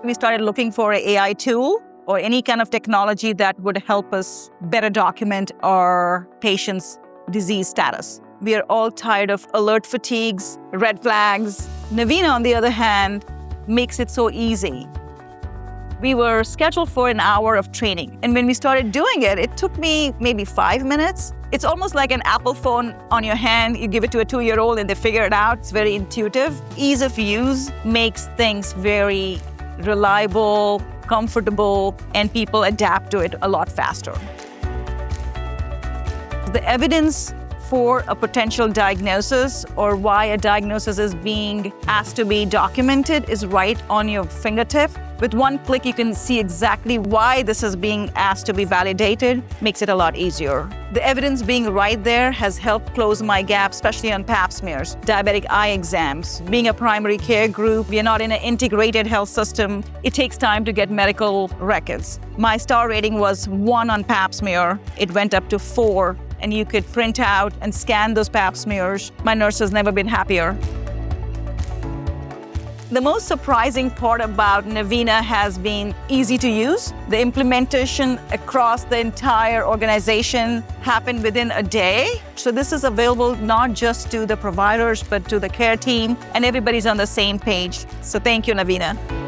We started looking for an AI tool or any kind of technology that would help us better document our patients' disease status. We are all tired of alert fatigues, red flags. Navina, on the other hand, makes it so easy. We were scheduled for an hour of training, and when we started doing it, it took me maybe 5 minutes. It's almost like an Apple phone on your hand. You give it to a 2-year-old and they figure it out. It's very intuitive. Ease of use makes things very reliable, comfortable, and people adapt to it a lot faster. The evidence for a potential diagnosis or why a diagnosis is being asked to be documented is right on your fingertip. With one click, you can see exactly why this is being asked to be validated. Makes it a lot easier. The evidence being right there has helped close my gap, especially on pap smears, diabetic eye exams. Being a primary care group, we are not in an integrated health system. It takes time to get medical records. My star rating was 1 on pap smear. It went up to 4, and you could print out and scan those pap smears. My nurse has never been happier. The most surprising part about Navina has been easy to use. The implementation across the entire organization happened within a day. So this is available not just to the providers, but to the care team, and everybody's on the same page. So thank you, Navina.